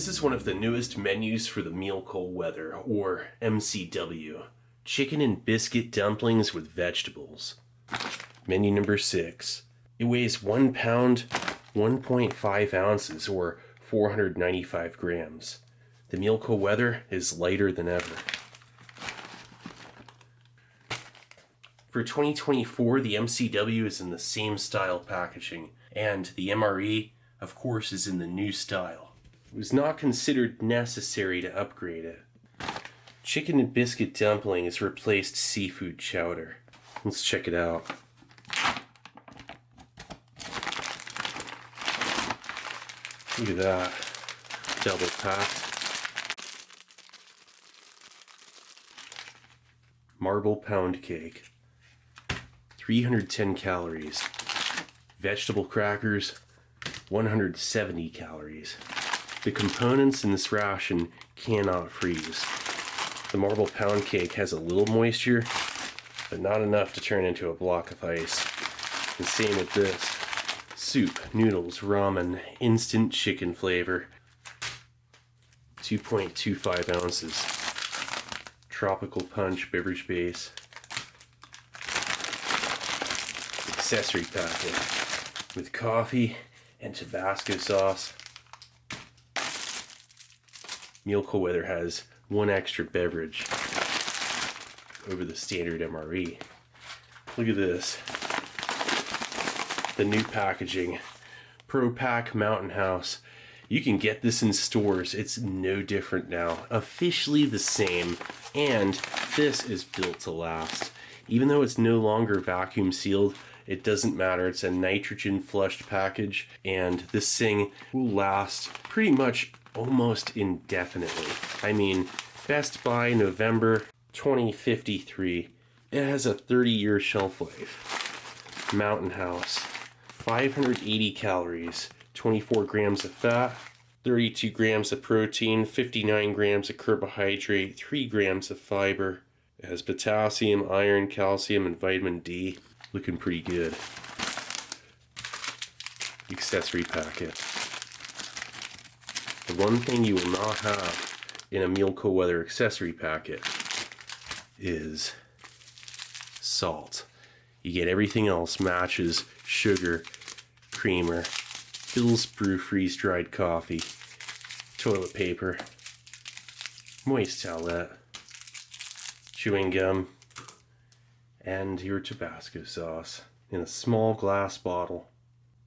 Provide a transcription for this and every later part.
This is one of the newest menus for the meal cold weather, or MCW. Chicken and biscuit dumplings with vegetables. Menu number 6. It weighs 1 pound, 1.5 ounces, or 495 grams. The meal cold weather is lighter than ever. For 2024, the MCW is in the same style packaging, and the MRE, of course, is in the new style. It was not considered necessary to upgrade it. Chicken and biscuit dumplings replaced seafood chowder. Let's check it out. Look at that. Double packed. Marble pound cake. 310 calories. Vegetable crackers, 170 calories. The components in this ration cannot freeze. The marble pound cake has a little moisture, but not enough to turn into a block of ice. The same with this. Soup, noodles, ramen, instant chicken flavor. 2.25 ounces. Tropical punch beverage base. Accessory packet with coffee and Tabasco sauce. Meal cold weather has one extra beverage over the standard MRE. Look at this. The new packaging. Pro-Pak Mountain House. You can get this in stores. It's no different now. Officially the same. And this is built to last. Even though it's no longer vacuum sealed, it doesn't matter. It's a nitrogen flushed package, and this thing will last pretty much almost indefinitely. I mean, best by November 2053. It has a 30-year shelf life. Mountain House. 580 calories, 24 grams of fat, 32 grams of protein, 59 grams of carbohydrate, 3 grams of fiber. It has potassium, iron, calcium, and vitamin D. Looking pretty good. Accessory packet. The one thing you will not have in a meal cold weather accessory packet is salt. You get everything else: matches, sugar, creamer, Bill's Brew freeze-dried coffee, toilet paper, moist towelette, chewing gum, and your Tabasco sauce in a small glass bottle.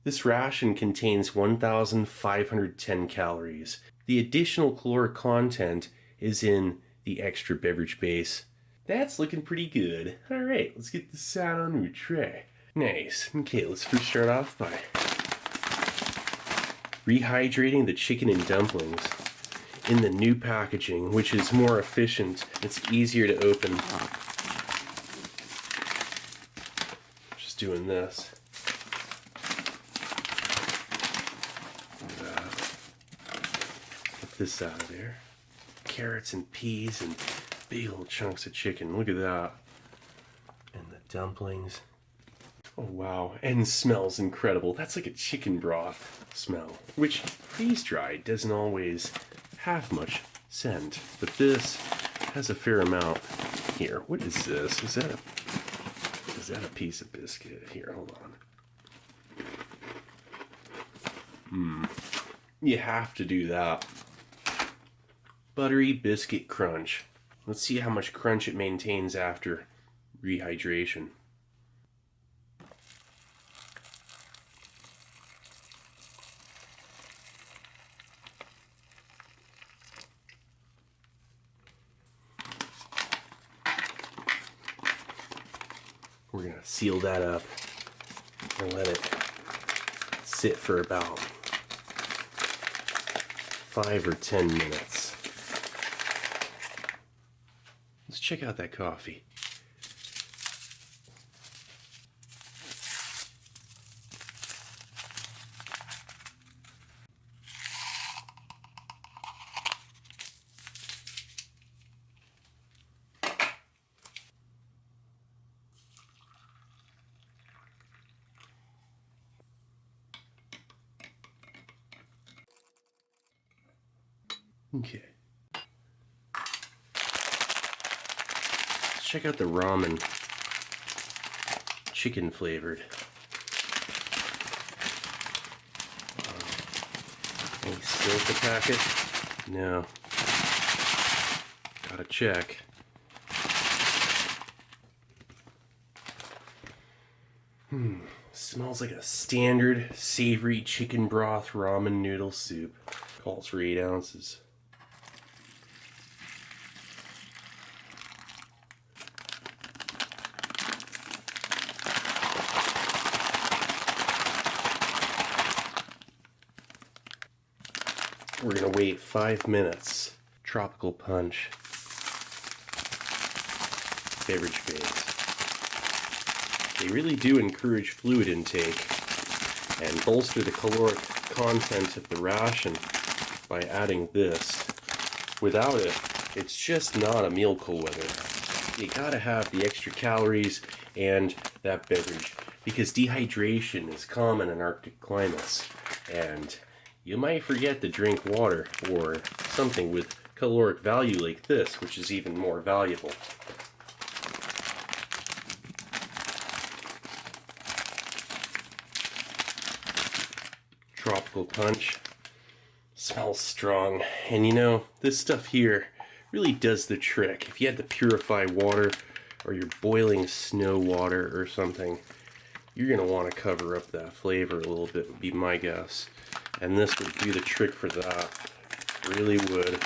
This ration contains 1,510 calories. The additional caloric content is in the extra beverage base. That's looking pretty good. Alright, let's get this out on your tray. Nice. Okay, let's first start off by rehydrating the chicken and dumplings in the new packaging, which is more efficient. It's easier to open. Just doing this. Get this out of there. Carrots and peas and big old chunks of chicken. Look at that. And the dumplings. Oh wow, and smells incredible. That's like a chicken broth smell, which freeze-dried doesn't always have much scent, but this has a fair amount. Here, what is this? Is that a piece of biscuit? Here, hold on. You have to do that. Buttery biscuit crunch. Let's see how much crunch it maintains after rehydration. We're going to seal that up and let it sit for about 5 or 10 minutes. Let's check out that coffee. Okay. Let's check out the ramen. Chicken flavored. Any silica packet? No. Gotta check. Smells like a standard savory chicken broth ramen noodle soup. Calls for 8 ounces. We're gonna wait 5 minutes. Tropical punch. Beverage base. They really do encourage fluid intake and bolster the caloric content of the ration by adding this. Without it, it's just not a meal cold weather. You gotta have the extra calories and that beverage because dehydration is common in Arctic climates, and you might forget to drink water or something with caloric value like this, which is even more valuable. Tropical punch. Smells strong. And you know, this stuff here really does the trick. If you had to purify water or you're boiling snow water or something, you're going to want to cover up that flavor a little bit, would be my guess. And this would do the trick for that. Really would.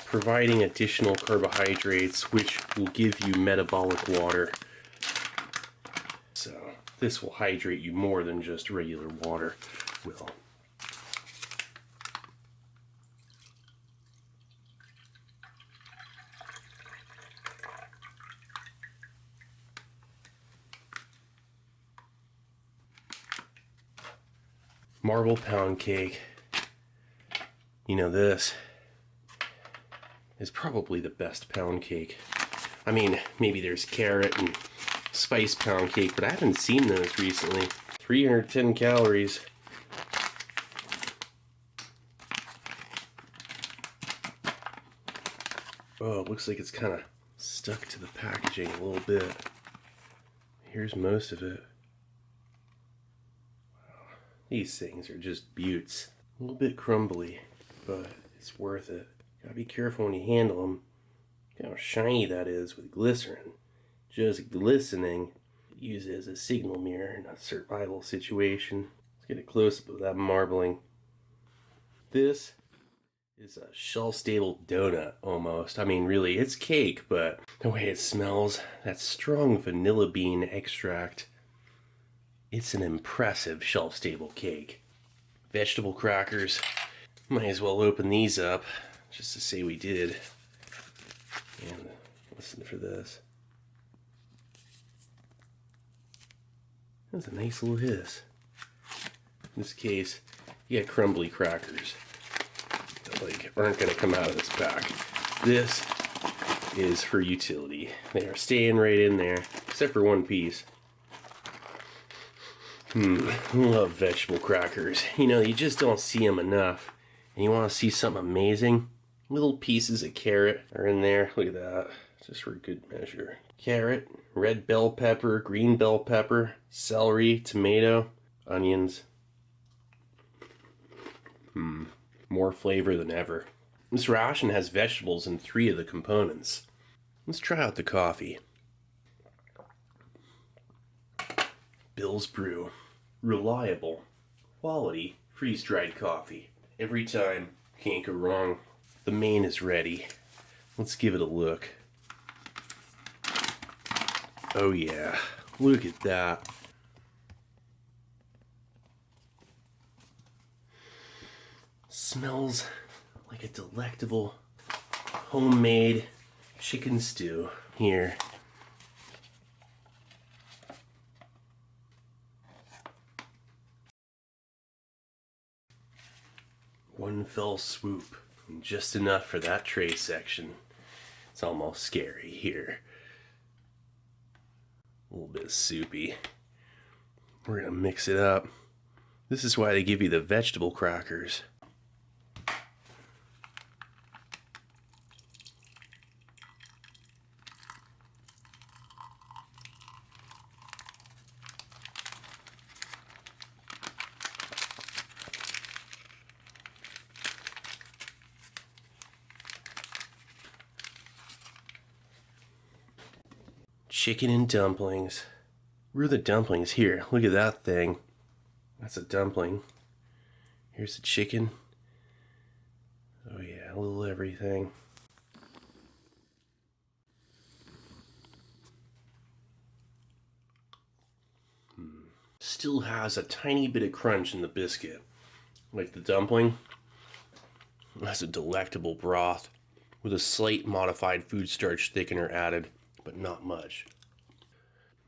Providing additional carbohydrates, which will give you metabolic water. So this will hydrate you more than just regular water will. Marble pound cake. You know, this is probably the best pound cake. I mean, maybe there's carrot and spice pound cake, but I haven't seen those recently. 310 calories. Oh, it looks like it's kind of stuck to the packaging a little bit. Here's most of it. Wow. These things are just beauts. A little bit crumbly, but it's worth it. Gotta be careful when you handle them. Look how shiny that is with glycerin. Just glistening. Use it as a signal mirror in a survival situation. Let's get a close-up of that marbling. This is a shelf-stable donut, almost. I mean, really, it's cake, but the way it smells, that strong vanilla bean extract, it's an impressive shelf-stable cake. Vegetable crackers. Might as well open these up, just to say we did. And listen for this. That's a nice little hiss. In this case, you got crumbly crackers that aren't going to come out of this pack. This is for utility. They are staying right in there, except for one piece. Love vegetable crackers. You know, you just don't see them enough. And you want to see something amazing? Little pieces of carrot are in there. Look at that. Just for good measure. Carrot, red bell pepper, green bell pepper, celery, tomato, onions. More flavor than ever. This ration has vegetables in 3 of the components. Let's try out the coffee. Bill's Brew. Reliable. Quality. Freeze-dried coffee. Every time. Can't go wrong. The main is ready. Let's give it a look. Oh yeah. Look at that. Smells like a delectable homemade chicken stew here. One fell swoop, just enough for that tray section. It's almost scary here. A little bit soupy. We're gonna mix it up. This is why they give you the vegetable crackers. Chicken and dumplings. Where are the dumplings? Here, look at that thing. That's a dumpling. Here's the chicken. Oh yeah, a little everything. Still has a tiny bit of crunch in the biscuit. Like the dumpling. That's a delectable broth with a slight modified food starch thickener added, but not much.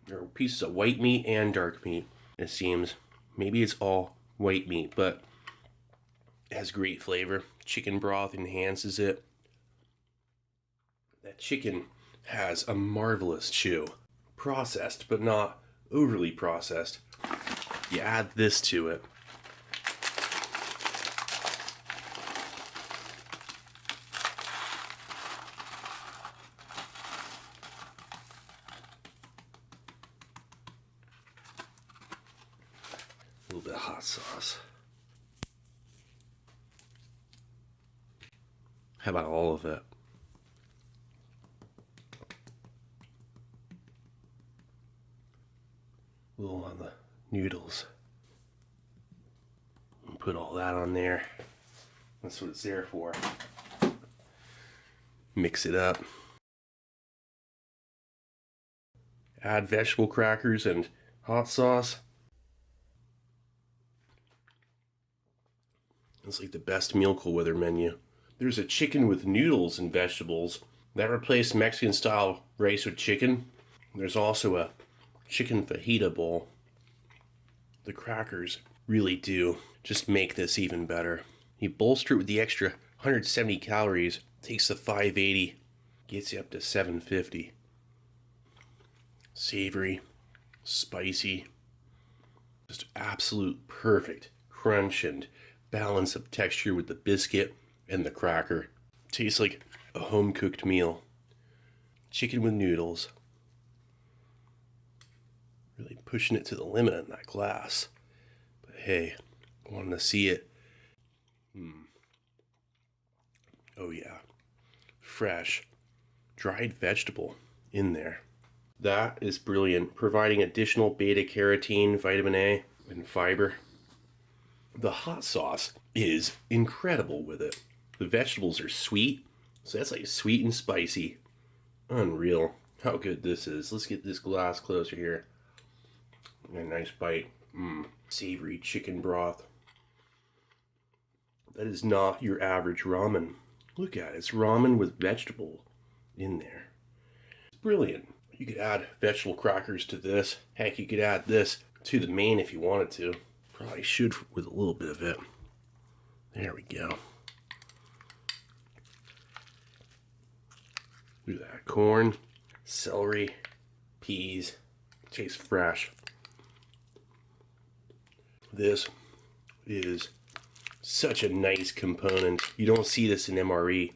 There are pieces of white meat and dark meat, it seems. Maybe it's all white meat, but it has great flavor. Chicken broth enhances it. That chicken has a marvelous chew. Processed, but not overly processed. You add this to it. A little bit of hot sauce. How about all of it? A little on the noodles. And put all that on there. That's what it's there for. Mix it up. Add vegetable crackers and hot sauce. It's like the best meal cool weather menu. There's a chicken with noodles and vegetables that replaced Mexican style rice with chicken. There's also a chicken fajita bowl. The crackers really do just make this even better. You bolster it with the extra 170 calories, takes the 580, gets you up to 750. Savory, spicy, just absolute perfect crunch and balance of texture with the biscuit and the cracker. Tastes like a home-cooked meal. Chicken with noodles. Really pushing it to the limit in that glass. But hey, wanting to see it. Oh yeah. Fresh, dried vegetable in there. That is brilliant, providing additional beta-carotene, vitamin A, and fiber. The hot sauce is incredible with it. The vegetables are sweet, so that's like sweet and spicy. Unreal how good this is. Let's get this glass closer here. A nice bite. Savory chicken broth. That is not your average ramen. Look at it. It's ramen with vegetable in there. It's brilliant. You could add vegetable crackers to this. Heck, you could add this to the main if you wanted to. Probably should with a little bit of it. There we go. Look at that. Corn, celery, peas. Tastes fresh. This is such a nice component. You don't see this in MRE.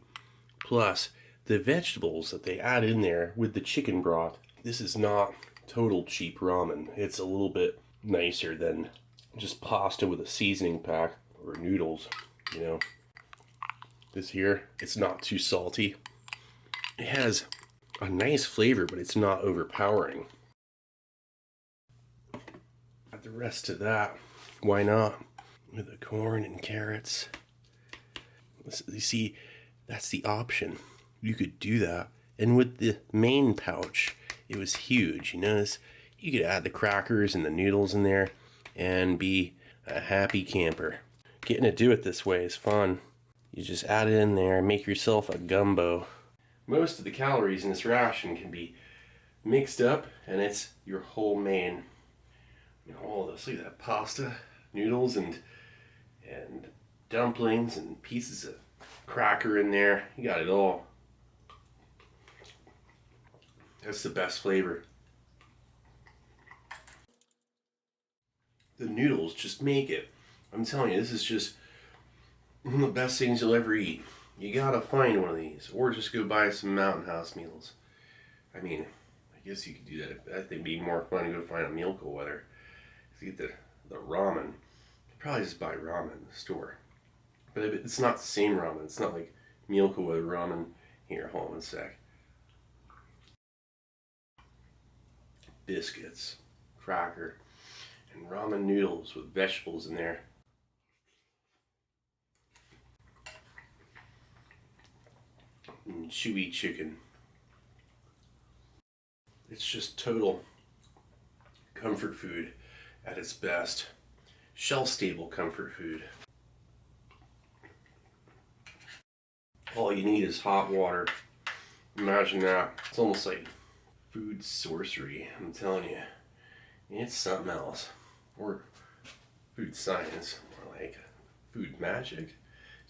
Plus, the vegetables that they add in there with the chicken broth. This is not total cheap ramen. It's a little bit nicer than just pasta with a seasoning pack or noodles, you know. This here, it's not too salty. It has a nice flavor, but it's not overpowering. Add the rest to that. Why not? With the corn and carrots. You see, that's the option. You could do that. And with the main pouch, it was huge. You notice you could add the crackers and the noodles in there and be a happy camper. Getting to do it this way is fun. You just add it in there and make yourself a gumbo. Most of the calories in this ration can be mixed up, and it's your whole main. You know, all of this. Look at that pasta, noodles, and dumplings, and pieces of cracker in there. You got it all. That's the best flavor. The noodles just make it I'm telling you, this is just one of the best things you'll ever eat. You gotta find one of these, or just go buy some Mountain House meals. I mean, I guess you could do that. I think it'd be more fun to go find a meal cold weather. To get the ramen, you'd probably just buy ramen in the store. But it's not the same ramen. It's not like meal cold weather ramen. Here, hold on a sec. Biscuits, cracker, and ramen noodles with vegetables in there. And chewy chicken. It's just total comfort food at its best. Shelf-stable comfort food. All you need is hot water. Imagine that. It's almost like food sorcery, I'm telling you. It's something else. Or food science, more like food magic.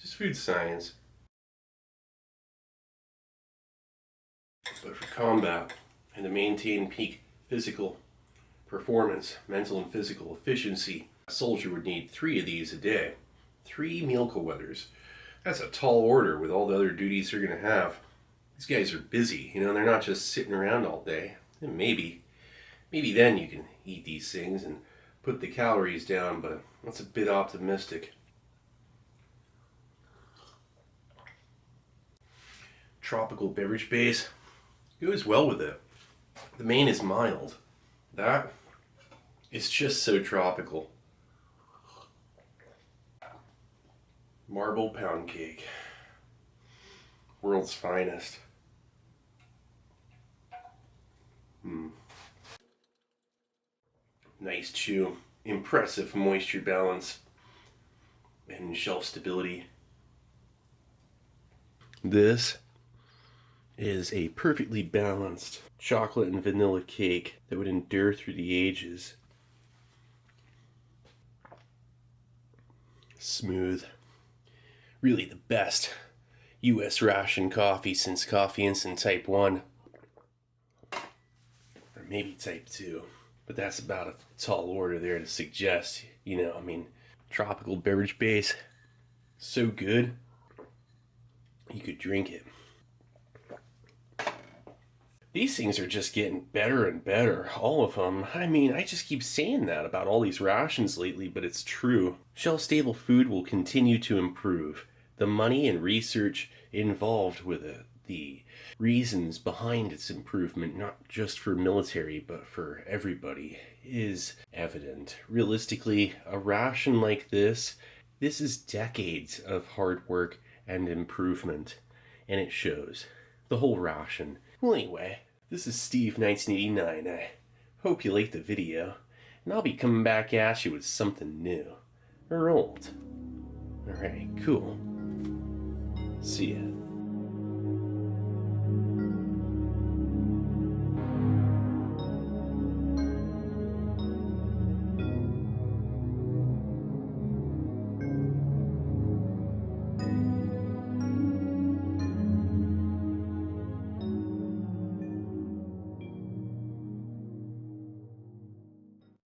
Just food science. But for combat and to maintain peak physical performance, mental and physical efficiency, a soldier would need 3 of these a day. 3 meal cold weathers. That's a tall order with all the other duties they're going to have. These guys are busy, you know, they're not just sitting around all day. And maybe then you can eat these things and put the calories down, but that's a bit optimistic. Tropical beverage base goes well with it. The main is mild. That is just so tropical. Marble pound cake. World's finest. Nice chew. Impressive moisture balance and shelf stability. This is a perfectly balanced chocolate and vanilla cake that would endure through the ages. Smooth. Really the best U.S. ration coffee since Coffee Instant Type 1. Or maybe Type 2. But that's about a tall order there to suggest, you know, I mean, tropical beverage base. So good. You could drink it. These things are just getting better and better, all of them. I mean, I just keep saying that about all these rations lately, but it's true. Shelf-stable food will continue to improve. The money and research involved with it, the reasons behind its improvement, not just for military, but for everybody, is evident. Realistically, a ration like this is decades of hard work and improvement, and it shows. The whole ration. Well, anyway, this is Steve 1989. I hope you liked the video, and I'll be coming back at you with something new. Or old. Alright, cool. See ya.